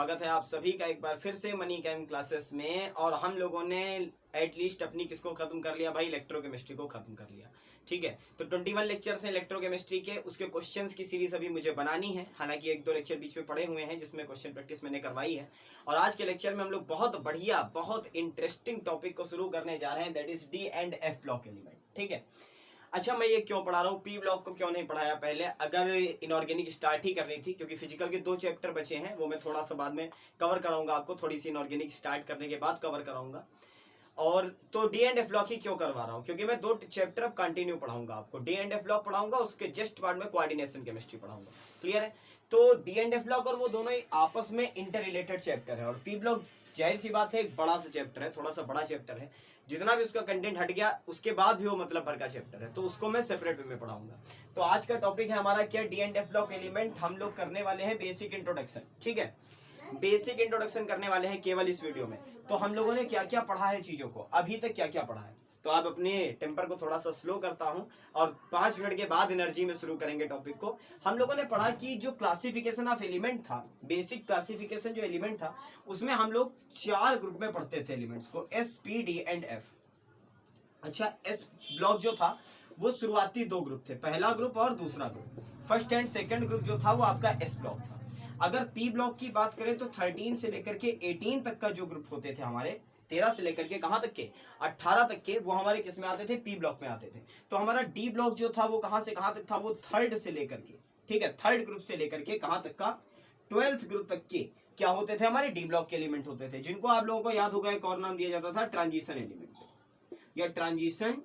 स्वागत है आप सभी का एक बार फिर से मनी कैम क्लासेस में। और हम लोगों ने एटलीस्ट अपनी किसको खत्म कर लिया भाई, इलेक्ट्रोकेमिस्ट्री को खत्म कर लिया। ठीक है, तो 21 लेक्चर्स हैं इलेक्ट्रोकेमिस्ट्री के, उसके क्वेश्चंस की सीरीज अभी मुझे बनानी है। हालांकि एक दो लेक्चर बीच में पड़े हुए हैं जिसमें क्वेश्चन प्रैक्टिस मैंने करवाई है। और आज के लेक्चर में हम लोग बहुत बढ़िया बहुत इंटरेस्टिंग टॉपिक को शुरू करने जा रहे हैं, that is D and F block element. ठीक है, अच्छा मैं ये क्यों पढ़ा रहा हूँ, पी ब्लॉक को क्यों नहीं पढ़ाया पहले, अगर इनऑर्गेनिक स्टार्ट ही करनी थी, क्योंकि फिजिकल के 2 चैप्टर बचे हैं, वो मैं थोड़ा सा बाद में कवर कराऊंगा आपको, थोड़ी सी इनऑर्गेनिक स्टार्ट करने के बाद कवर कराऊंगा। और तो डी एंड एफ ब्लॉक ही क्यों करवा रहा हूँ, क्योंकि मैं 2 चैप्टर अब कंटिन्यू पढ़ाऊंगा आपको। डी एंड एफ ब्लॉक पढ़ाऊंगा, उसके जस्ट बाद में कोऑर्डिनेशन केमिस्ट्री पढ़ाऊंगा। क्लियर है? तो डी एंड एफ ब्लॉक और वो दोनों ही आपस में इंटर रिलेटेड चैप्टर है। और पी ब्लॉक जाहिर सी बात है एक बड़ा सा चैप्टर है, थोड़ा सा बड़ा चैप्टर है, जितना भी उसका कंटेंट हट गया उसके बाद भी वो मतलब भर का चैप्टर है, तो उसको मैं सेपरेट वे में पढ़ाऊंगा। तो आज का टॉपिक है हमारा क्या, D and F block element. हम लोग करने वाले हैं बेसिक इंट्रोडक्शन। ठीक है, बेसिक इंट्रोडक्शन करने वाले हैं केवल इस वीडियो में। तो हम लोगों ने क्या क्या पढ़ा है चीजों को, अभी तक क्या क्या पढ़ा है, तो आप अपने टेम्पर को थोड़ा सा स्लो करता हूं और 5 मिनट के बाद एनर्जी में शुरू करेंगे टॉपिक को। हम लोगों ने पढ़ा कि जो क्लासिफिकेशन ऑफ एलिमेंट था, बेसिक क्लासिफिकेशन जो एलिमेंट था, उसमें हम लोग 4 ग्रुप में पढ़ते थे एलिमेंट्स को, S, P, D and F. अच्छा, एस ब्लॉक जो था वो शुरुआती 2 ग्रुप थे, पहला ग्रुप और दूसरा group. First and second group जो था वो आपका एस ब्लॉक था। अगर पी ब्लॉक की बात करें तो 13 से लेकर के 18 तक का जो ग्रुप होते थे हमारे, 13 से लेकर के कहां तक के 18 तक के, वो हमारे किस में आते थे, पी ब्लॉक में आते थे। तो हमारा डी ब्लॉक जो था वो कहां से कहां तक था, वो 3rd से लेकर के, ठीक है, 3rd ग्रुप से लेकर के कहां तक का, 12th ग्रुप तक के क्या होते थे, हमारे डी ब्लॉक के एलिमेंट होते थे, जिनको आप लोगों को याद होगा एक और नाम दिया जाता था ट्रांजिशन एलिमेंट या ट्रांजिशन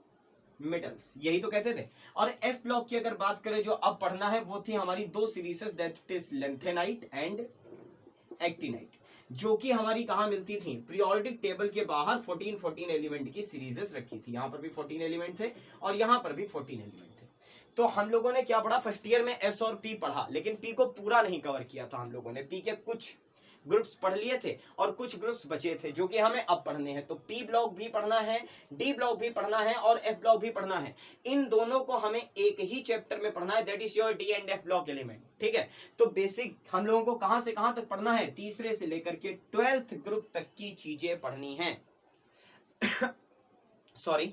मेटल्स, यही तो कहते थे। और एफ ब्लॉक की अगर बात करें जो अब पढ़ना है, वो थी हमारी 2 सीरीजेस, that is lanthanide and actinide, जो कि हमारी कहां मिलती थी, पीरियोडिक टेबल के बाहर 14 एलिमेंट की सीरीजेस रखी थी। यहां पर भी 14 एलिमेंट थे और यहां पर भी 14 एलिमेंट थे। तो हम लोगों ने क्या पढ़ा, फर्स्ट ईयर में एस और पी पढ़ा, लेकिन पी को पूरा नहीं कवर किया था हम लोगों ने। पी के कुछ ग्रुप्स पढ़ लिए थे और कुछ ग्रुप्स बचे थे जो कि हमें अब पढ़ने हैं। तो पी ब्लॉक भी पढ़ना है, डी ब्लॉक भी पढ़ना है और एफ ब्लॉक भी पढ़ना है। इन दोनों को हमें एक ही चैप्टर में पढ़ना है, that is your D and F block element. ठीक है, तो बेसिक हम लोगों को कहां से कहां तक पढ़ना है, 3रे से लेकर के 12th ग्रुप तक की चीजें पढ़नी है। सॉरी,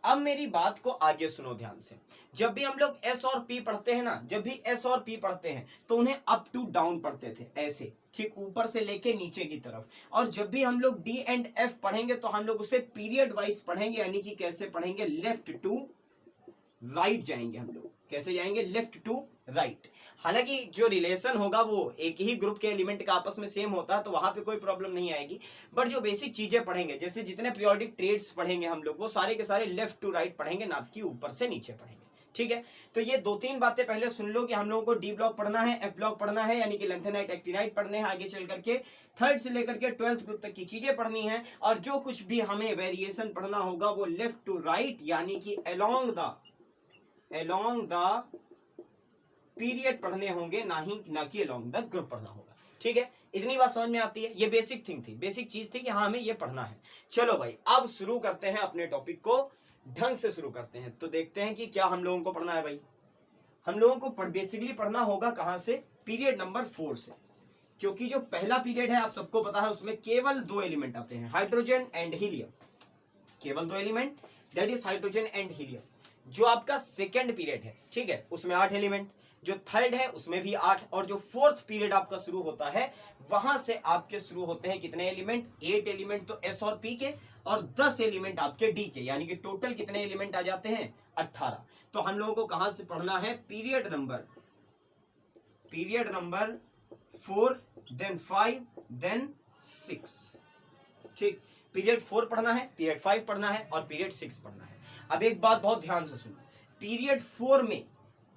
अब मेरी बात को आगे सुनो ध्यान से। जब भी हम लोग एस और पी पढ़ते हैं ना, जब भी एस और पी पढ़ते हैं तो उन्हें अप टू डाउन पढ़ते थे, ऐसे, ठीक, ऊपर से लेके नीचे की तरफ। और जब भी हम लोग डी एंड एफ पढ़ेंगे तो हम लोग उसे पीरियड वाइज पढ़ेंगे, यानी कि कैसे पढ़ेंगे, लेफ्ट टू राइट जाएंगे हम लोग। कैसे जाएंगे, लेफ्ट टू राइट। हालांकि जो रिलेशन होगा वो एक ही ग्रुप के एलिमेंट का आपस में सेम होता है, तो वहां पे कोई प्रॉब्लम नहीं आएगी। बट जो बेसिक चीजें पढ़ेंगे, जैसे जितने पीरियोडिक ट्रेड्स पढ़ेंगे हम लोग, वो सारे के सारे लेफ्ट टू राइट पढ़ेंगे, ना कि ऊपर से नीचे पढ़ेंगे। ठीक है, तो ये 2-3 बातें पहले सुन लो कि हम लोगों को डी ब्लॉक पढ़ना है, एफ ब्लॉक पढ़ना है, यानी कि लेंथेनाइट एक्टिनाइट पढ़ने हैं, आगे चल करके 3rd से लेकर के 12th ग्रुप तक की चीजें पढ़नी है। और जो कुछ भी हमें वेरिएशन पढ़ना होगा वो लेफ्ट टू राइट, यानी कि अलोंग द पीरियड पढ़ने होंगे, ना कि अलोंग द ग्रुप पढ़ना होगा। ठीक है, इतनी बात समझ में आती है। ये बेसिक थिंग थी, बेसिक चीज थी कि हाँ हमें ये पढ़ना है। चलो भाई, अब शुरू करते हैं अपने टॉपिक को, ढंग से शुरू करते हैं। तो देखते हैं कि क्या हम लोगों को पढ़ना है भाई। हम लोगों को बेसिकली पढ़ना होगा कहां से, पीरियड नंबर 4 से, क्योंकि जो पहला पीरियड है आप सबको पता है उसमें केवल 2 एलिमेंट आते हैं, हाइड्रोजन एंड हीलियम। केवल 2 element, that is hydrogen and helium. जो आपका सेकेंड पीरियड है, ठीक है, उसमें 8 एलिमेंट, जो 3rd है उसमें भी 8, और जो 4th पीरियड आपका शुरू होता है वहां से आपके शुरू होते हैं कितने एलिमेंट, 8 एलिमेंट तो एस और पी के, और 10 एलिमेंट आपके डी के, यानी कि टोटल कितने एलिमेंट आ जाते हैं, 18। तो हम लोगों को कहां से पढ़ना है, पीरियड नंबर 4, देन 5, देन 6। ठीक, पीरियड 4 पढ़ना है, पीरियड 5 पढ़ना है और पीरियड 6 पढ़ना है। अब एक बात बहुत ध्यान से सुनो, पीरियड 4 में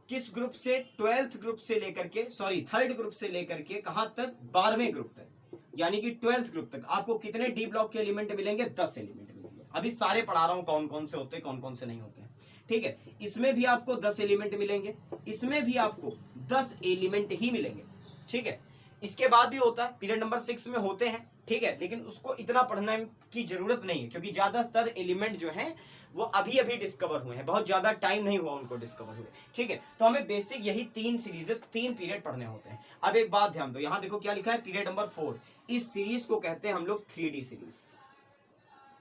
किस ग्रुप से, 12th ग्रुप से लेकर के, सॉरी 3rd ग्रुप से लेकर के कहां तक, 12वें ग्रुप तक, यानी कि 12th ग्रुप तक आपको कितने डी ब्लॉक के एलिमेंट मिलेंगे, 10 एलिमेंट मिलेंगे। अभी सारे पढ़ा रहा हूं कौन कौन से होते हैं, कौन कौन से नहीं होते हैं। ठीक है, इसमें भी आपको 10 एलिमेंट मिलेंगे, इसमें भी आपको 10 एलिमेंट ही मिलेंगे। ठीक है, इसके बाद भी होता है, पीरियड नंबर 6 में होते हैं ठीक है, लेकिन उसको इतना पढ़ने की जरूरत नहीं है क्योंकि ज्यादातर एलिमेंट जो हैं वो अभी अभी डिस्कवर हुए हैं, बहुत ज्यादा टाइम नहीं हुआ उनको डिस्कवर हुए। ठीक है, तो हमें बेसिक यही 3 सीरीजेस 3 पीरियड पढ़ने होते हैं। अब एक बात ध्यान दो, यहां देखो क्या लिखा है, पीरियड नंबर 4। इस सीरीज को कहते हैं हम लोग 3D सीरीज।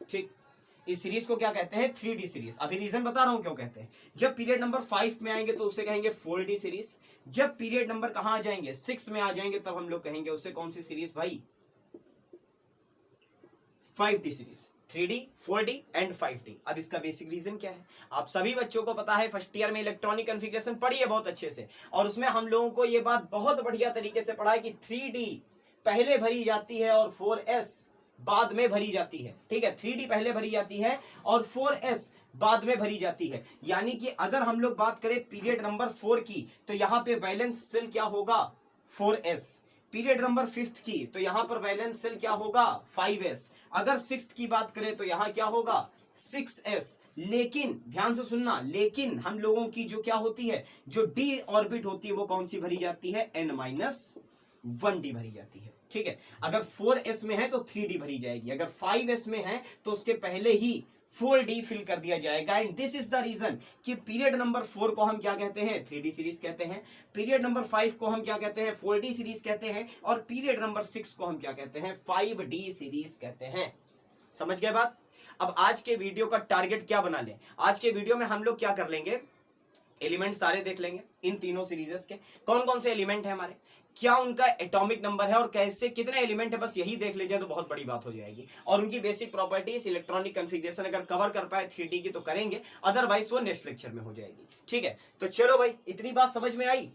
ठीक, इस सीरीज को क्या कहते हैं, 3D सीरीज। अभी रीजन बता रहा हूं क्यों कहते हैं। जब पीरियड नंबर 5 में आएंगे तो उसे कहेंगे 4D सीरीज। जब पीरियड नंबर कहां आ जाएंगे, 6 में आ जाएंगे, तब हम लोग कहेंगे उसे कौन सी सीरीज भाई, 5D series. 3D, 4D and 5D। अब इसका बेसिक रीजन क्या है, आप सभी बच्चों को पता है, फर्स्ट ईयर में इलेक्ट्रॉनिक कॉन्फ़िगरेशन पढ़ी है बहुत अच्छे से, और उसमें हम लोगों को ये बात बहुत बढ़िया तरीके से पढ़ा है कि 3D पहले भरी जाती है और 4S बाद में भरी जाती है। ठीक है, 3D पहले भरी जाती है और 4S बाद में भरी जाती है। यानी कि अगर हम लोग बात करें पीरियड नंबर 4 की, तो यहां पे वैलेंस सेल क्या होगा, 4S। पीरियड नंबर 5 की तो यहां पर वैलेंस सेल क्या होगा, 5S। अगर 6th की बात करें तो यहां क्या होगा, 6S। लेकिन ध्यान से सुनना, लेकिन हम लोगों की जो क्या होती है, जो d ऑर्बिट होती है वो कौन सी भरी जाती है, n-1d भरी जाती है। ठीक है, अगर 4S में है तो 3D भरी जाएगी, अगर 5S में है तो उसके पहले ही 4D फिल कर दिया जाएगा। And this is the reason कि पीरियड नंबर 4 को हम क्या कहते हैं, 3D सीरीज कहते हैं। पीरियड नंबर 5 को हम क्या कहते हैं, 4D सीरीज कहते हैं। और पीरियड नंबर 6 को हम क्या कहते हैं, 5D सीरीज कहते हैं। समझ गए बात। अब आज के वीडियो का टारगेट क्या बना लें, आज के वीडियो में हम लोग क्या कर लेंगे, एलिमेंट सारे देख लेंगे इन तीनों सीरीजेस के, कौन कौन से एलिमेंट है हमारे, क्या उनका एटॉमिक नंबर है और कैसे कितने एलिमेंट है, बस यही देख लीजिए तो बहुत बड़ी बात हो जाएगी। और उनकी बेसिक प्रॉपर्टीज, इलेक्ट्रॉनिक कॉन्फ़िगरेशन अगर कवर कर पाए 3D की तो करेंगे, अदरवाइज वो नेक्स्ट लेक्चर में हो जाएगी। ठीक है, तो चलो भाई, इतनी बात समझ में आई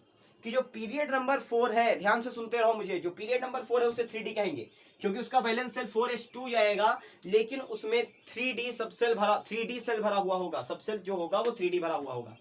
कि जो पीरियड नंबर 4 है, ध्यान से सुनते रहो मुझे, जो पीरियड नंबर 4 है उसे 3D कहेंगे क्योंकि उसका वैलेंस सेल 4s2 जाएगा, लेकिन उसमें 3D सबसेल भरा, 3D सेल भरा हुआ होगा, सबसेल जो होगा वो 3D भरा हुआ होगा।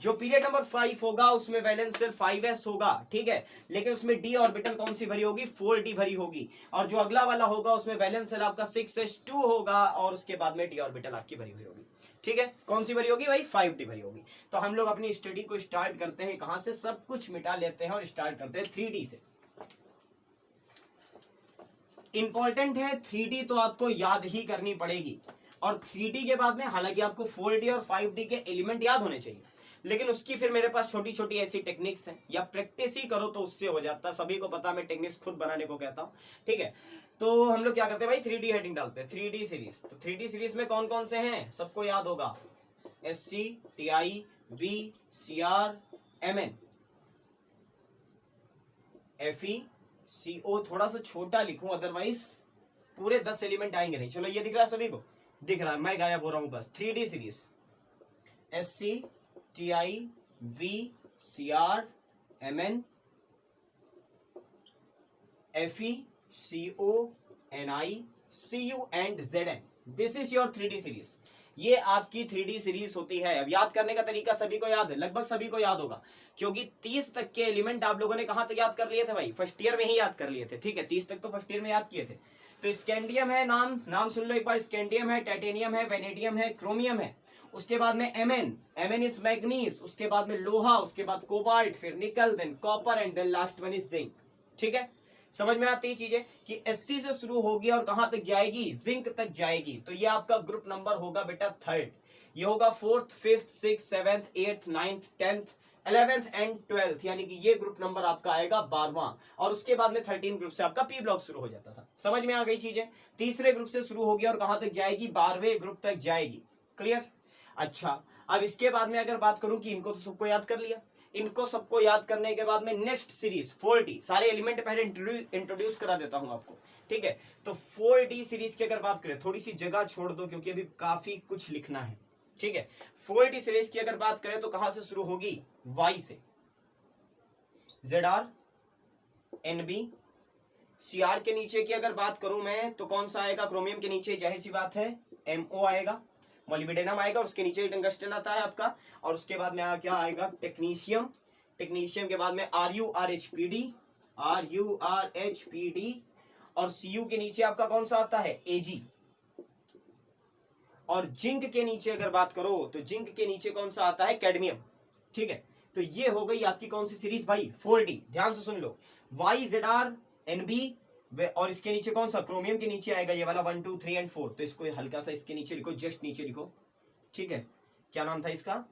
जो पीरियड नंबर 5 होगा उसमें वैलेंस सेल 5s होगा, ठीक है, लेकिन उसमें d ऑर्बिटल कौन सी भरी होगी, 4d भरी होगी। और जो अगला वाला होगा उसमें वैलेंस सेल आपका 6s2 होगा और उसके बाद में d ऑर्बिटल आपकी भरी हुई होगी। ठीक है, कौन सी भरी होगी भाई, 5d भरी होगी। तो हम लोग अपनी स्टडी को स्टार्ट करते हैं कहां से, सब कुछ मिटा लेते हैं और स्टार्ट करते हैं 3D से। इंपॉर्टेंट है 3D तो आपको याद ही करनी पड़ेगी, और 3D के बाद में हालांकि आपको 4D और 5D के एलिमेंट याद होने चाहिए, लेकिन उसकी फिर मेरे पास छोटी छोटी ऐसी टेक्निक्स हैं, या प्रैक्टिस ही करो तो उससे हो जाता। सभी को पता, मैं टेक्निक्स खुद बनाने को कहता हूं। ठीक है, तो हम लोग क्या करते हैं भाई, 3D हेडिंग डालते हैं, 3D सीरीज। तो 3D सीरीज में कौन कौन से हैं, सबको याद होगा, SC, TI, V, CR, MN, FE, CO। थोड़ा सा छोटा लिखूं अदरवाइज पूरे 10 एलिमेंट आएंगे नहीं। चलो ये दिख रहा है, सभी को दिख रहा है, मैं गायब हो रहा हूं बस। 3D series, SC, TI, V, CR, MN, FE, CO, NI, CU and ZN। This is your 3D series. ये आपकी 3D सीरीज होती है। अब याद करने का तरीका सभी को याद है, लगभग सभी को याद होगा, क्योंकि 30 तक के एलिमेंट आप लोगों ने कहां तक याद कर लिए थे भाई, फर्स्ट ईयर में ही याद कर लिए थे। ठीक है, 30 तक तो फर्स्ट ईयर में याद किए थे। तो स्कैंडियम है, नाम सुन लो एक बार, स्कैंडियम है, टाइटेनियम है, वेनेडियम है, क्रोमियम है। उसके बाद में Mn इज मैग्नीज, उसके बाद में लोहा, उसके बाद कोबाल्ट, फिर nickel, then copper and then last one is zinc. ठीक है, समझ में आती है चीजें कि SC से शुरू होगी और कहां तक जाएगी, जिंक तक जाएगी। तो ये आपका ग्रुप नंबर होगा बेटा 3rd। ये होगा 4th, 5th, 6th, 7th, 8th, 9th, 10th, 11th and 12th, यानी कि ये ग्रुप नंबर आपका आएगा 12वां। और उसके बाद में 13 ग्रुप से आपका P ब्लॉक शुरू हो जाता था। समझ में आ गई चीजें। तीसरे ग्रुप से शुरू होगी और कहां तक जाएगी, 12वें ग्रुप तक जाएगी। क्लियर। अच्छा, अब इसके बाद में अगर बात करूं कि इनको तो सबको याद कर लिया, इनको सबको याद करने के बाद में नेक्स्ट सीरीज 4D, सारे एलिमेंट पहले इंट्रोड्यूस करा देता हूं आपको। ठीक है, तो 4D सीरीज की अगर बात करें, थोड़ी सी जगह छोड़ दो क्योंकि अभी काफी कुछ लिखना है। ठीक है, 4D सीरीज की अगर बात करें तो कहां से शुरू होगी, Y से, ZR, NB, CR के नीचे की अगर बात करूं मैं तो कौन सा आएगा, क्रोमियम के नीचे जाहिर सी बात है MO आएगा, मोलिब्डेनम आएगा, उसके नीचे टंगस्टन आता है आपका। और उसके बाद में क्या आएगा, टेक्नीशियम, टेक्नीशियम के बाद में RuRHPD, और Cu के नीचे आपका कौन सा आता है, Ag। और जिंक के नीचे अगर बात करो तो जिंक के नीचे कौन सा आता है, कैडमियम। ठीक है, तो ये हो गई आपकी कौन सी सीरीज भाई, 4D। ध्यान से सुन लो, Y, ZR, NB, और इसके नीचे कौन सा, क्रोमियम के नीचे आएगा ये वाला 1 2 3 एंड 4, तो इसको हल्का सा इसके नीचे लिखो, जस्ट नीचे लिखो, ठीक है। क्या नाम था इसका,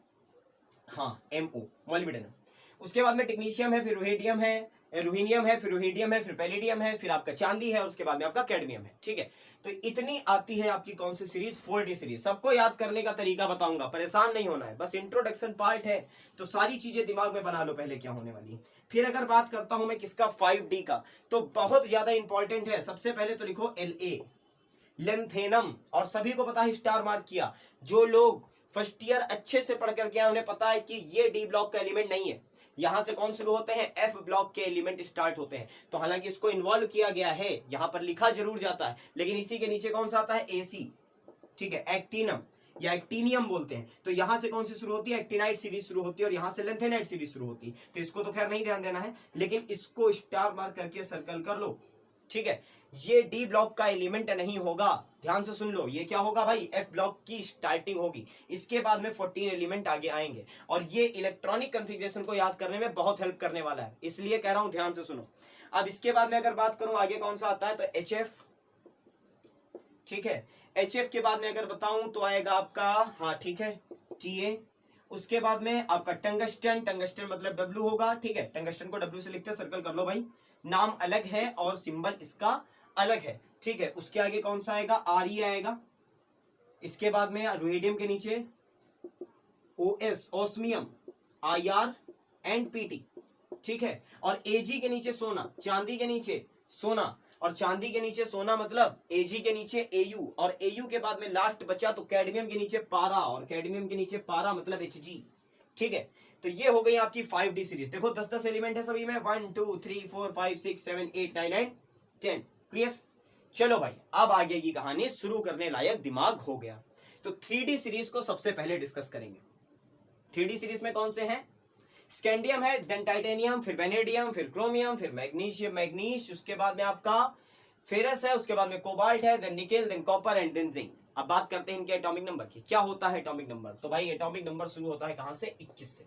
हाँ MO, मोलिब्डेनम। उसके बाद में टेक्नीशियम है, फिर रुहेडियम है, रुहीनियम है, फिर रुहेडियम है, फिर पैलेडियम है, फिर आपका चांदी है, और उसके बाद में आपका कैडमियम है, ठीक है। तो इतनी आती है आपकी कौन सी सीरीज, 4D सीरीज। सबको याद करने का तरीका बताऊंगा, परेशान नहीं होना है, बस इंट्रोडक्शन पार्ट है, तो सारी चीजें दिमाग में बना लो पहले क्या होने वाली है। फिर अगर बात करता हूं मैं किसका, 5D का, तो बहुत ज्यादा इंपॉर्टेंट है। सबसे पहले तो लिखो La, लेंथेनम, और सभी को पता है, स्टार मार्क किया। जो लोग फर्स्ट ईयर अच्छे से पढ़ करके आए उन्हें पता है कि ये डी ब्लॉक का एलिमेंट नहीं है, यहां से कौन शुरू होते हैं, F ब्लॉक के एलिमेंट स्टार्ट होते हैं। तो हालांकि इसको इन्वॉल्व किया गया है, यहां पर लिखा जरूर जाता है, लेकिन इसी के नीचे कौन सा आता है, AC, ठीक है, एक्टिनम या एक्टिनियम बोलते हैं। तो यहां से कौन सी शुरू होती है, एक्टिनाइट सीरीज शुरू होती है, और यहां से लेंथेनाइट सीरीज शुरू होती है। तो इसको तो खैर नहीं ध्यान देना है, लेकिन इसको स्टार मार्क करके सर्कल कर लो, ठीक है। ये डी ब्लॉक का एलिमेंट नहीं होगा, ध्यान से सुन लो, ये क्या होगा भाई, F ब्लॉक की स्टार्टिंग होगी, इसके बाद में 14 एलिमेंट आगे आएंगे, और ये इलेक्ट्रॉनिक कॉन्फ़िगरेशन को याद करने में बहुत हेल्प करने वाला है, इसलिए कह रहा हूं ध्यान से सुनो। अब इसके बाद में अगर बात करूं आगे कौन सा आता है, तो HF, ठीक है। HF के बाद में अगर बताऊं तो आएगा आपका, हाँ ठीक है, TA। उसके बाद में आपका टंगस्टन, टंगस्टन मतलब W होगा, ठीक है, टंगस्टन को W से लिखते हैं, सर्कल कर लो भाई, नाम अलग है और सिंबल इसका अलग है, ठीक है। उसके आगे कौन सा आएगा, Re आएगा। इसके बाद में रुहेडियम के नीचे OS, osmium, IR and PT, ठीक है। और Ag के नीचे सोना, चांदी के नीचे सोना, और चांदी के नीचे सोना मतलब Ag के नीचे Au, और Au के बाद में लास्ट बचा तो कैडमियम के नीचे पारा, और कैडमियम के नीचे पारा मतलब Hg, ठीक है। तो ये हो गई आपकी 5D सीरीज। देखो 10-10 एलिमेंट है सभी में, 1 2 3 4 5 6 7 8 9 एंड 10, क्लियर। चलो भाई अब आगे की कहानी शुरू करने लायक दिमाग हो गया, तो 3D सीरीज को सबसे पहले डिस्कस करेंगे। 3D सीरीज में कौन से हैं, स्कैंडियम है, देन टाइटेनियम, फिर वेनेडियम, फिर क्रोमियम, फिर मैग्नीशियम, मैग्नीश, उसके बाद में आपका फेरस है, उसके बाद में कोबाल्ट है, then nickel, then copper and then zinc. अब बात करते हैं इनके एटॉमिक नंबर की। क्या होता है एटॉमिक नंबर, तो भाई एटॉमिक नंबर शुरू होता है कहां से, 21 से,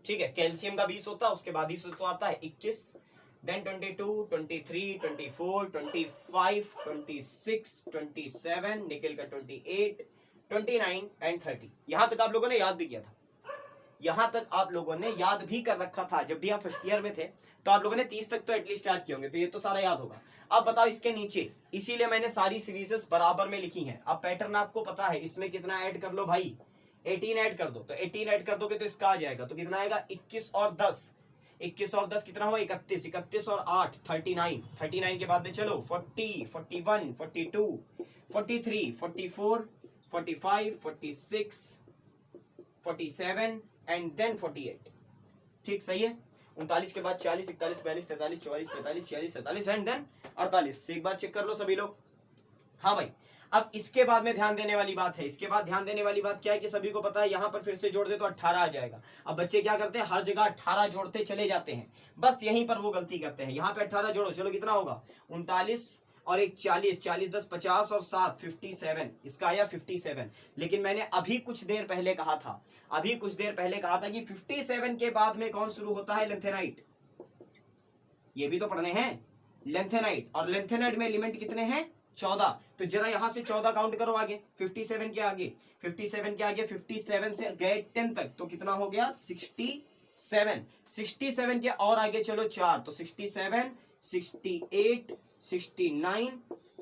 ठीक है। कैल्शियम का 20 होता है, उसके बाद ही तो आता है 21, देन 22 23 24 25 26 27, निकेल का 28 29 एंड 30। यहां तक आप लोगों ने याद भी किया था, यहां तक आप लोगों ने याद भी कर रखा था, जब भी आप फर्स्ट ईयर में थे तो आप लोगों ने 30 तक तो एटलीस्ट याद किए होंगे, तो ये तो सारा याद होगा। अब बताओ इसके नीचे, इसीलिए मैंने सारी सीरीजेस बराबर में लिखी हैं। अब पैटर्न आपको पता है, इसमें कितना ऐड कर लो भाई, 18 ऐड कर दो, तो 18 ऐड कर दोगे तो इसका आ जाएगा, तो कितना आएगा, 21 और 10, 21 और 10 कितना हुआ, 31, 31 और 8 39, 39 के बाद में चलो 40 41 42 43 44 45 46 47 एंड देन 48, ठीक सही है। 39 के बाद 40 41 42 43 44 45 46 47 एंड देन 48। एक बार चेक कर लो सभी लोग, हाँ भाई। अब इसके बाद में ध्यान देने वाली बात है, इसके बाद ध्यान देने वाली बात क्या है कि सभी को पता है, यहां पर फिर से जोड़ दे तो 18 आ जाएगा। अब बच्चे क्या करते हैं, हर जगह 18 जोड़ते चले जाते हैं, बस यहीं पर वो गलती करते हैं। यहाँ पे 18 जोड़ो, चलो कितना होगा, 39 और एक 40, 40 10 50 और 7 57, इसका आया 57। लेकिन मैंने अभी कुछ देर पहले कहा था, अभी कुछ देर पहले कहा था कि 57 के बाद में कौन शुरू होता है, लेंथेनाइट। ये भी तो पढ़ने हैं, लेंथेनाइट, और लेंथेनाइट में एलिमेंट कितने हैं, 14। तो जरा यहां से 14 काउंट करो आगे, 57 के आगे, 57 के आगे 57 से गए 10 तक, तो कितना हो गया, 67। 67 के और आगे चलो 4, तो 67 68 69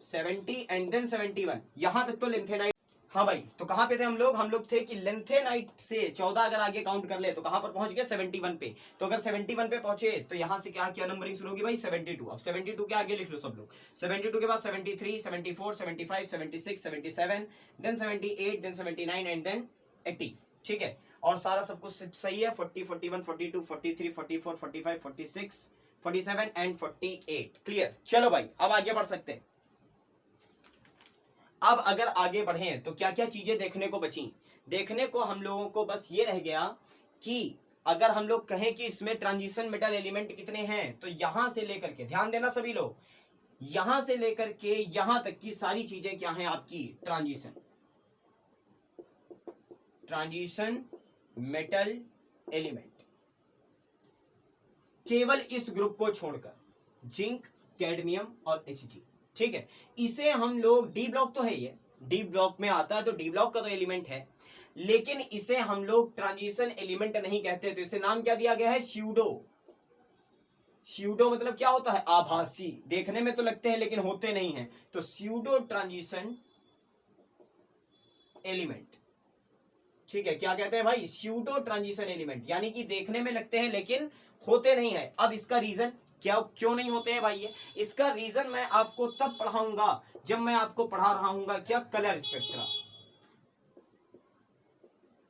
70 एंड देन 71, यहां तक तो लेंथेनाइट। हाँ भाई, तो कहां पे थे हम लोग थे कि लेंथेनाइट से 14 अगर आगे काउंट कर ले तो कहां पर पहुंच गए, 71 पे। तो अगर 71 पे पहुंचे तो यहां से क्या नंबरिंग शुरू होगी भाई, 72। अब 72 के आगे लिख लो सब लोग, 72 के बाद 73 74 75 76 77 देन 78 देन 79 एंड देन 80, ठीक है। और सारा सब कुछ सही है, 40 41 42 43 44 45 46 47 एंड 48, क्लियर। चलो भाई अब आगे बढ़ सकते हैं। अब अगर आगे बढ़े तो क्या क्या चीजें देखने को बची, देखने को हम लोगों को बस ये रह गया कि अगर हम लोग कहें कि इसमें ट्रांजिशन मेटल एलिमेंट कितने हैं, तो यहां से लेकर के, ध्यान देना सभी लोग, यहां से लेकर के यहां तक की सारी चीजें क्या हैं आपकी, ट्रांजिशन मेटल एलिमेंट, केवल इस ग्रुप को छोड़कर, जिंक कैडमियम और Hg। ठीक है, इसे हम लोग डी ब्लॉक तो है, ये डी ब्लॉक में आता है तो डी ब्लॉक का तो एलिमेंट है, लेकिन इसे हम लोग ट्रांजिशन एलिमेंट नहीं कहते, तो इसे नाम क्या दिया गया है, स्यूडो। स्यूडो मतलब क्या होता है, आभासी, देखने में तो लगते हैं लेकिन होते नहीं हैं, तो स्यूडो ट्रांजिशन एलिमेंट। ठीक है, क्या कहते हैं भाई, स्यूडो ट्रांजिशन एलिमेंट, यानी कि देखने में लगते हैं लेकिन होते नहीं है। अब इसका रीजन क्या, क्यों नहीं होते हैं भाई ये, इसका रीजन मैं आपको तब पढ़ाऊंगा जब मैं आपको पढ़ा रहा हूंगा क्या, कलर स्पेक्ट्रा,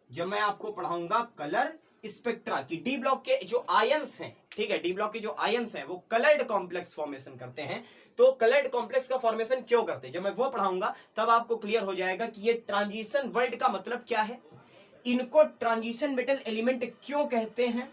जब मैं आपको पढ़ाऊंगा कलर स्पेक्ट्रा की डी ब्लॉक के जो आयंस हैं, ठीक है, डी ब्लॉक के जो आयंस हैं वो कलर्ड कॉम्प्लेक्स फॉर्मेशन करते हैं। तो कलर्ड कॉम्प्लेक्स का फॉर्मेशन क्यों करते हैं, जब मैं वो पढ़ाऊंगा तब आपको क्लियर हो जाएगा कि ये ट्रांजिशन वर्ड का मतलब क्या है, इनको ट्रांजिशन मेटल एलिमेंट क्यों कहते हैं।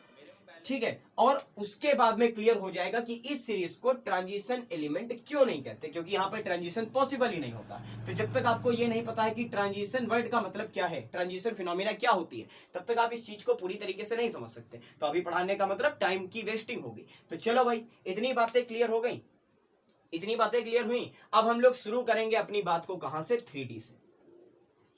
ठीक है, और उसके बाद में क्लियर हो जाएगा कि इस सीरीज को ट्रांजिशन एलिमेंट क्यों नहीं कहते, क्योंकि यहां पर ट्रांजिशन पॉसिबल ही नहीं होता। तो जब तक आपको ये नहीं पता है कि ट्रांजिशन वर्ड का मतलब क्या है, ट्रांजिशन फिनोमिना क्या होती है, तब तक आप इस चीज को पूरी तरीके से नहीं समझ सकते। तो अभी पढ़ाने का मतलब टाइम की वेस्टिंग होगी। तो चलो भाई, इतनी बातें क्लियर हो गई, इतनी बातें क्लियर हुई। अब हम लोग शुरू करेंगे अपनी बात को कहां से, 3D से।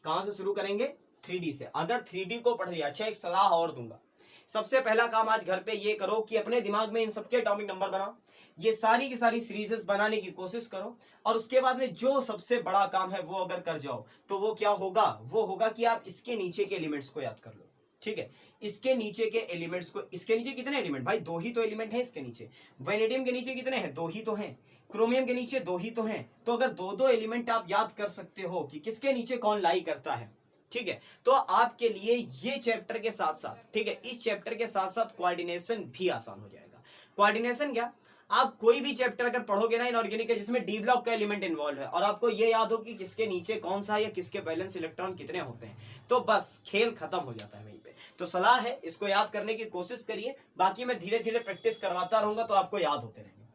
कहां से शुरू करेंगे, 3D से। अगर 3D को पढ़ लिया, अच्छा एक सलाह और दूंगा, सबसे पहला काम आज घर पे ये करो कि अपने दिमाग में इन सबके एटॉमिक नंबर बनाओ, ये सारी की सारी सीरीजेस बनाने की कोशिश करो, और उसके बाद में जो सबसे बड़ा काम है वो अगर कर जाओ तो वो क्या होगा, वो होगा कि आप इसके नीचे के एलिमेंट्स को याद कर लो। ठीक है, इसके नीचे के एलिमेंट्स को, इसके नीचे कितने एलिमेंट भाई, दो ही तो एलिमेंट हैं इसके नीचे। वेनेडियम के नीचे कितने हैं, दो ही तो हैं। क्रोमियम के नीचे दो ही तो हैं। तो अगर दो दो एलिमेंट आप याद कर सकते हो कि किसके नीचे कौन लाई करता है, ठीक है, तो आपके लिए ये चैप्टर के साथ साथ, ठीक है, इस चैप्टर के साथ साथ कोऑर्डिनेशन भी आसान हो जाएगा। कोऑर्डिनेशन क्या, आप कोई भी चैप्टर अगर पढ़ोगे ना इनऑर्गेनिक जिसमें डी ब्लॉक का एलिमेंट इन्वॉल्व है, और आपको ये याद हो कि किसके नीचे कौन सा है या किसके बैलेंस इलेक्ट्रॉन कितने होते हैं, तो बस खेल खत्म हो जाता है वहीं पे। तो सलाह है इसको याद करने की कोशिश करिए, बाकी मैं धीरे धीरे प्रैक्टिस करवाता रहूंगा तो आपको याद होते रहेंगे।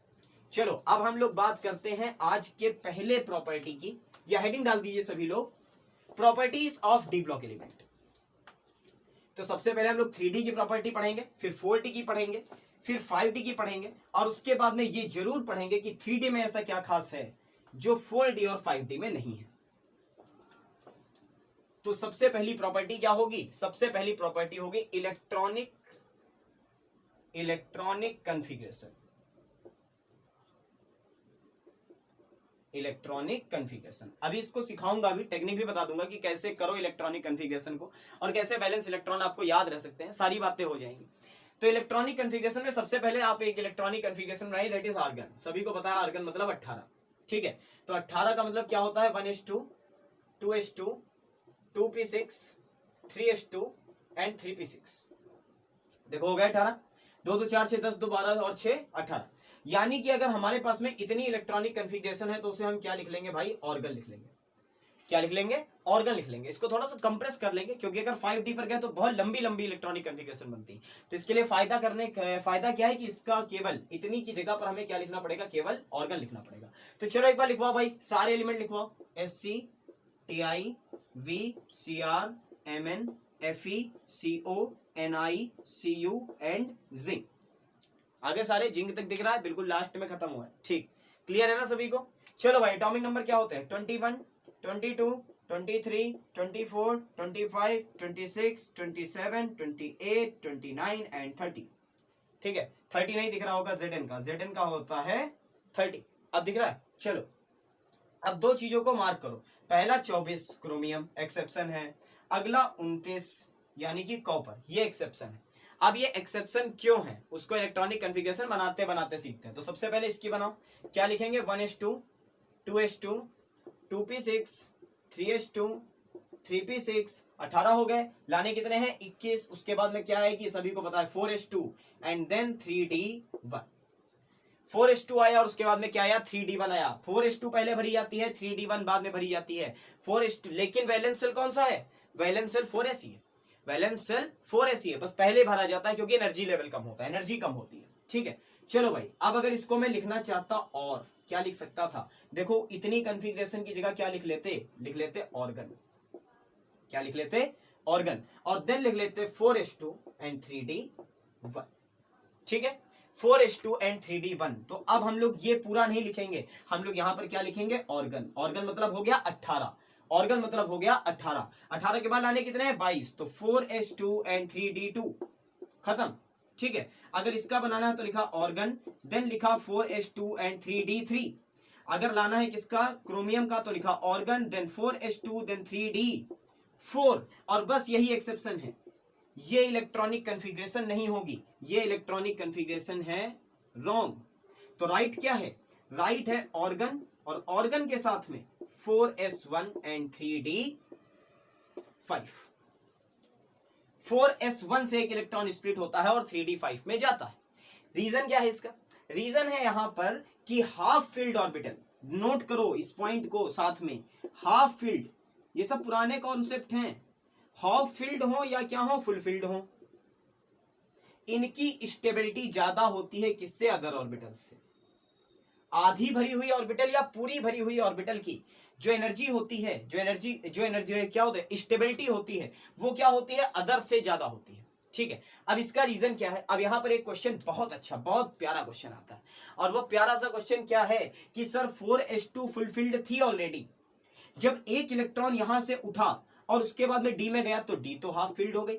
चलो अब हम लोग बात करते हैं आज के पहले प्रॉपर्टी की, या हेडिंग डाल दीजिए सभी लोग, properties of D block element. तो सबसे पहले हम लोग 3D की प्रॉपर्टी पढ़ेंगे, फिर 4D की पढ़ेंगे, फिर 5D की पढ़ेंगे, और उसके बाद में ये जरूर पढ़ेंगे कि 3D में ऐसा क्या खास है जो 4D और 5D में नहीं है। तो सबसे पहली प्रॉपर्टी क्या होगी, सबसे पहली प्रॉपर्टी होगी इलेक्ट्रॉनिक कॉन्फ़िगरेशन। इलेक्ट्रॉनिक कॉन्फ़िगरेशन अभी इसको सिखाऊंगा, अभी टेक्निक भी बता दूंगा कि कैसे करो इलेक्ट्रॉनिक कॉन्फ़िगरेशन को, और कैसे बैलेंस इलेक्ट्रॉन आपको याद रह सकते हैं, सारी बातें हो जाएंगी। तो इलेक्ट्रॉनिक कॉन्फ़िगरेशन में सबसे पहले आप एक इलेक्ट्रॉनिक कॉन्फ़िगरेशन बनाइए, दैट इज आर्गन। सभी को पता है आर्गन मतलब 18। ठीक है, तो 18 का मतलब क्या होता है, 1s2, 2s2, 2p6, 3s2 and 3p6। देखो हो गया 18, 2 2 4 6 10 2 12 और 6 18। यानी कि अगर हमारे पास में इतनी इलेक्ट्रॉनिक कॉन्फ़िगरेशन है तो उसे हम क्या लिख लेंगे भाई, ऑर्गन लिख लेंगे। क्या लिख लेंगे, ऑर्गन लिख लेंगे। इसको थोड़ा सा कंप्रेस कर लेंगे, क्योंकि अगर 5D पर गए तो बहुत लंबी लंबी इलेक्ट्रॉनिक कॉन्फ़िगरेशन बनती है। तो इसके लिए फायदा क्या है कि इसका केवल इतनी की जगह पर हमें क्या लिखना पड़ेगा, केवल ऑर्गन लिखना पड़ेगा। तो चलो एक बार लिखवाओ भाई, सारे एलिमेंट लिखवाओ, SC TI VCr Mn Fe CO Ni Cu and zinc. आगे सारे जिंक तक दिख रहा है, बिल्कुल लास्ट में खत्म हुआ है। ठीक, क्लियर है ना सभी को। चलो भाई, एटॉमिक नंबर क्या होते हैं, 21, 22, 23, 24, 25, 26, 27, 28, 29 एंड 30। ठीक है, 30 नहीं दिख रहा होगा Zn का, Zn का होता है 30। अब दिख रहा है। चलो अब दो चीजों को मार्क करो, पहला 24 क्रोमियम एक्सेप्शन है, अगला 29 यानी कि कॉपर, ये एक्सेप्शन है। अब ये एक्सेप्शन क्यों है उसको इलेक्ट्रॉनिक कॉन्फ़िगरेशन बनाते बनाते सीखते हैं। तो सबसे पहले इसकी बनाओ, क्या लिखेंगे, 1s2, 2s2, 2p6, 3s2, 3p6, 18 हो गए। लाने कितने हैं, 21। उसके बाद में क्या आएगी, सभी को पता है 4s2 and then 3d1। 4s2 आया और उसके बाद में क्या आया, 3d1 आया। 4s2 पहले भरी जाती है, 3d1 बाद में भरी जाती है। 4s2 लेकिन वैलेंस सेल कौन सा है, वैलेंस सेल 4s है, वैलेंस सेल 4s है, बस पहले भरा जाता है क्योंकि एनर्जी लेवल कम होता है, एनर्जी कम होती है। ठीक है, चलो भाई, अब अगर इसको मैं लिखना चाहता और क्या लिख सकता था, देखो इतनी कॉन्फ़िगरेशन की जगह क्या लिख लेते ऑर्गन। क्या लिख लेते, ऑर्गन, और देन लिख लेते 4s2 एंड 3d1। ठीक है, 4s2 एंड 3d1। तो अब हम लोग ये पूरा नहीं लिखेंगे, हम लोग यहां पर क्या लिखेंगे, ऑर्गन। ऑर्गन मतलब हो गया 18, ऑर्गन मतलब हो गया 18। 18 के बाद लाने कितने हैं 22, तो 4s2 एंड 3d2 खत्म। ठीक है, अगर इसका बनाना है तो लिखा ऑर्गन, देन लिखा 4s2 एंड 3d3। अगर लाना है किसका, क्रोमियम का, तो लिखा organ, then 4s2 then 3d4। और बस यही एक्सेप्शन है, ये इलेक्ट्रॉनिक कन्फिग्रेशन नहीं होगी, ये इलेक्ट्रॉनिक कन्फिग्रेशन है रॉन्ग। तो राइट क्या है, राइट है ऑर्गन, और ऑर्गन के साथ में 4s1 एंड 3d5। 4s1 से एक इलेक्ट्रॉन स्प्लिट होता है और 3d5 में जाता है। रीजन क्या है इसका, रीजन है यहां पर कि हाफ फील्ड ऑर्बिटल, नोट करो इस पॉइंट को साथ में, हाफ फील्ड, ये सब पुराने कॉन्सेप्ट हैं, हाफ फील्ड हो या क्या हो, फुल फील्ड हो, इनकी स्टेबिलिटी ज्यादा होती है किससे, अदर ऑर्बिटल से। आधी भरी हुई ऑर्बिटल या पूरी भरी हुई ऑर्बिटल की जो एनर्जी होती है, जो एनर्जी क्या होता है, स्टेबिलिटी होती है, वो क्या होती है, अदर से ज्यादा होती है। ठीक है, अब इसका रीजन क्या है, अब यहां पर एक क्वेश्चन बहुत अच्छा, बहुत प्यारा क्वेश्चन आता है, और वो प्यारा सा क्वेश्चन क्या है कि सर 4s2 फुलफिल्ड थी ऑलरेडी, जब एक इलेक्ट्रॉन यहां से उठा और उसके बाद में डी में गया तो डी तो हाफ फील्ड हो गई।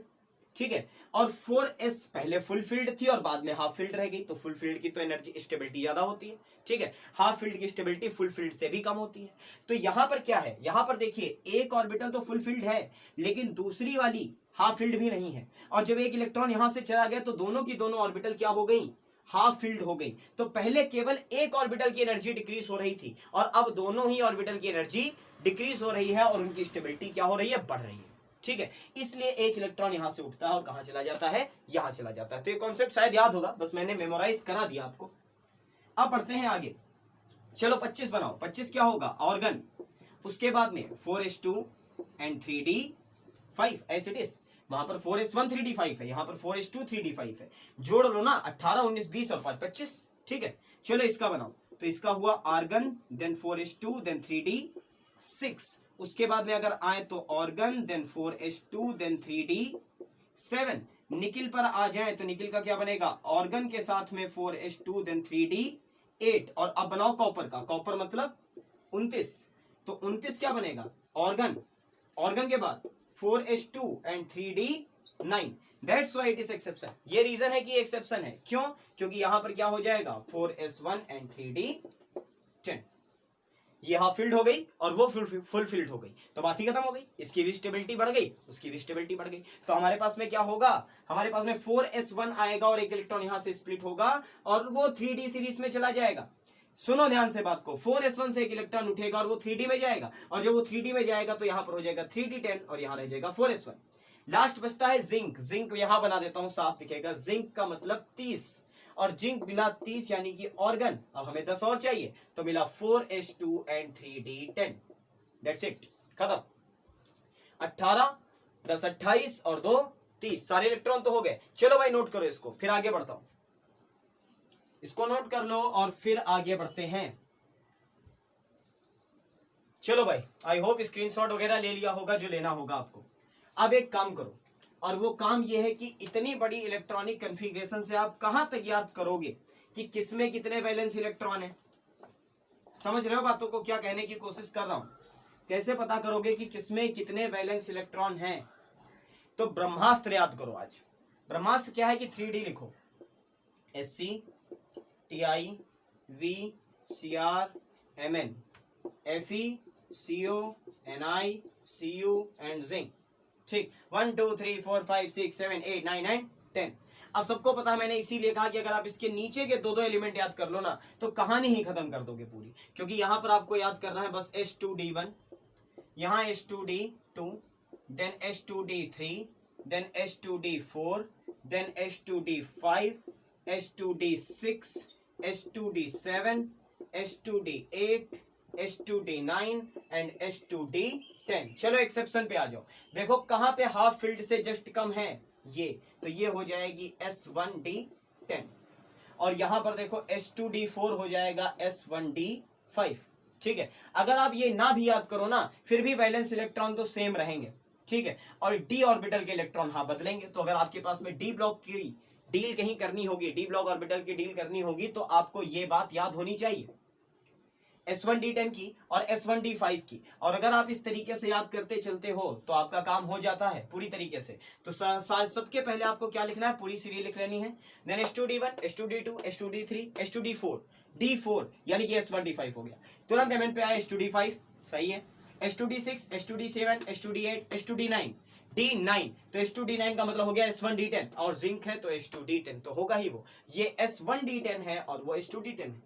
ठीक है, और 4s पहले फुल फील्ड थी और बाद में हाफ फील्ड रह गई, तो फुल फील्ड की तो एनर्जी स्टेबिलिटी ज्यादा होती है। ठीक है, हाफ फील्ड की स्टेबिलिटी फुल फील्ड से भी कम होती है। तो यहां पर क्या है, यहां पर देखिए एक ऑर्बिटल तो फुल फील्ड है लेकिन दूसरी वाली हाफ फील्ड भी नहीं है, और जब एक इलेक्ट्रॉन यहां से चला गया तो दोनों की दोनों ऑर्बिटल क्या हो गई, हाफ फील्ड हो गई। तो पहले केवल एक ऑर्बिटल की एनर्जी डिक्रीज हो रही थी और अब दोनों ही ऑर्बिटल की एनर्जी डिक्रीज हो रही है और उनकी स्टेबिलिटी क्या हो रही है, बढ़ रही है। ठीक है, इसलिए एक इलेक्ट्रॉन यहां से उठता है और कहां चला जाता है, यहां चला जाता है। तो ये कॉन्सेप्ट शायद याद होगा, बस मैंने मेमोराइज करा दिया आपको। अब पढ़ते हैं आगे, चलो 25 बनाओ। 25 क्या होगा, ऑर्गन, उसके बाद में 4s2 and 3d5 as it is. वहां पर 4s1 3d5 है, यहां पर 4s2 3d5 है, जोड़ लो ना, 18 19 20 और 5 25। ठीक है, चलो इसका बनाओ, तो इसका हुआ argon, then 4s2 then 3d6। उसके बाद में अगर आए तो organ, then 4s2 then 3d7। Nickel पर आ जाए तो निकिल का क्या बनेगा, ऑर्गन के साथ में 4s2 देन 3d8। और अब बनाओ कॉपर का, कॉपर मतलब 29, तो 29 क्या बनेगा, ऑर्गन, ऑर्गन के बाद 4s2 and 3d9। That's why it is exception. ये रीजन है कि एक्सेप्शन है, क्यों, क्योंकि यहां पर क्या हो जाएगा 4s1 एंड 3d10, ये हाफ फील्ड हो गई और वो फुल फील्ड हो गई, तो बात ही खत्म हो गई। इसकी भी स्टेबिलिटी बढ़ गई, उसकी भी स्टेबिलिटी बढ़ गई। तो हमारे पास में क्या होगा, हमारे पास में 4s1 आएगा और एक इलेक्ट्रॉन यहां से स्प्लिट होगा और वो 3d सीरीज में चला जाएगा। सुनो ध्यान से बात को, 4s1 से एक इलेक्ट्रॉन उठेगा और वो 3d में जाएगा, और जब वो 3d में जाएगा तो यहां पर हो जाएगा 3d10 और यहां रह जाएगा 4s1। लास्ट बचता है जिंक। जिंक यहां बना देता हूं, साफ दिखेगा, जिंक का मतलब 30, और जिंक मिला 30 यानी कि ऑर्गन। अब हमें 10 और चाहिए, तो मिला 4s2 and 3d10। That's it, खत्म। 18 10 28 और 2 30, सारे इलेक्ट्रॉन तो हो गए। चलो भाई नोट करो इसको, फिर आगे बढ़ता हूं। इसको नोट कर लो और फिर आगे बढ़ते हैं। चलो भाई, आई होप स्क्रीनशॉट वगैरह ले लिया होगा जो लेना होगा आपको। अब एक काम करो, और वो काम ये है कि इतनी बड़ी इलेक्ट्रॉनिक कन्फिग्रेशन से आप कहां तक याद करोगे कि किसमें कितने वैलेंस इलेक्ट्रॉन है। समझ रहे हो बातों को, क्या कहने की कोशिश कर रहा हूं। कैसे पता करोगे कि किसमें कितने वैलेंस इलेक्ट्रॉन हैं, तो ब्रह्मास्त्र याद करो आज। ब्रह्मास्त्र क्या है कि 3D लिखो, SC TI V CR MN Fe CO Ni Cu and zinc. ठीक, 1 2 3 4 5 6 7 8 9 9 10। अब सबको पता है, मैंने इसीलिए कहा कि अगर आप इसके नीचे के दो एलिमेंट याद कर लो ना तो कहानी ही खत्म कर दोगे पूरी, क्योंकि यहां पर आपको याद करना है बस S2D1, यहां S2D2, then S2D3, then S2D4, then S2D5, S2D6, S2D7, S2D8, S2D9 and S2D10। चलो एक्सेप्शन पे आ जाओ। देखो कहां पे हाफ फील्ड से जस्ट कम है, ये तो ये हो जाएगी S1D10, और यहां पर देखो S2D4 हो जाएगा S1D5। ठीक है, अगर आप ये ना भी याद करो ना फिर भी वैलेंस इलेक्ट्रॉन तो सेम रहेंगे। ठीक है, और डी ऑर्बिटल के इलेक्ट्रॉन हाँ बदलेंगे। तो अगर आपके पास में डी ब्लॉक की डील कहीं करनी होगी, डी ब्लॉक ऑर्बिटल की डील करनी होगी, तो आपको ये बात याद होनी चाहिए S1D10 की और S1D5 की। और अगर आप इस तरीके से याद करते चलते हो तो आपका काम हो जाता है पूरी तरीके से। तो सबके पहले आपको क्या लिखना है, पूरी सीरीज लिख लेनी है। Then S2D1, S2D2, S2D3, S2D4, D4 यानी कि S1D5 हो गया। तुरंत एमएन पे आया S2D5, सही है। S2D6, S2D7, S2D8, S2D9, D9, तो S2D9 का मतलब हो गया S1D10 और जिंक है तो S2D10 तो होगा ही वो। ये S1D10 है और वो S2D10 है।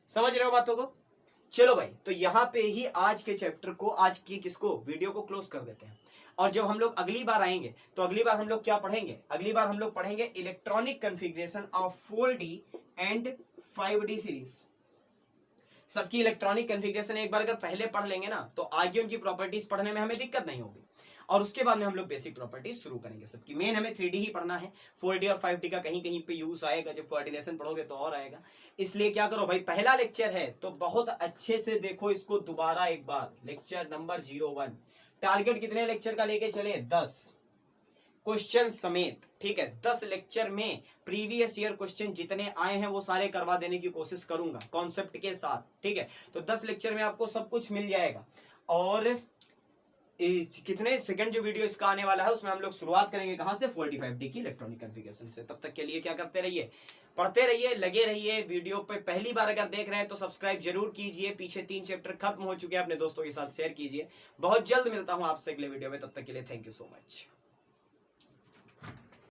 समझ रहे हो बातों को? चलो भाई, तो यहां पे ही आज के चैप्टर को, आज की किसको, वीडियो को क्लोज कर देते हैं। और जब हम लोग अगली बार आएंगे तो अगली बार हम लोग क्या पढ़ेंगे, अगली बार हम लोग पढ़ेंगे electronic configuration of 4D and 5D series. सबकी इलेक्ट्रॉनिक कॉन्फ़िगरेशन एक बार अगर पहले पढ़ लेंगे ना तो आगे उनकी प्रॉपर्टीज पढ़ने में हमें दिक्कत नहीं होगी। और उसके बाद में हम लोग बेसिक प्रॉपर्टीज शुरू करेंगे सबकी। मेन हमें 3D ही पढ़ना है, 4D और 5D का कहीं कहीं पे यूज आएगा, जब कोऑर्डिनेशन पढ़ोगे तो और आएगा। इसलिए क्या करो भाई, पहला लेक्चर है तो बहुत अच्छे से देखो इसको दोबारा एक बार। लेक्चर नंबर 01, टारगेट कितने लेक्चर का लेके चले, 10 क्वेश्चन समेत, ठीक है। 10 लेक्चर में प्रीवियस ईयर क्वेश्चन जितने आए हैं वो सारे करवा देने की कोशिश करूंगा कॉन्सेप्ट के साथ, ठीक है। तो 10 लेक्चर में आपको सब कुछ मिल जाएगा। और कितने सेकंड जो वीडियो इसका आने वाला है उसमें हम लोग शुरुआत करेंगे कहां से, 45D की इलेक्ट्रॉनिक कॉन्फ़िगरेशन से। तब तक के लिए क्या करते रहिए, पढ़ते रहिए, लगे रहिए। वीडियो पे पहली बार अगर देख रहे हैं तो सब्सक्राइब जरूर कीजिए। पीछे 3 चैप्टर खत्म हो चुके हैं, अपने दोस्तों के साथ शेयर कीजिए। बहुत जल्द मिलता हूं आपसे अगले वीडियो में, तब तक के लिए थैंक यू सो मच।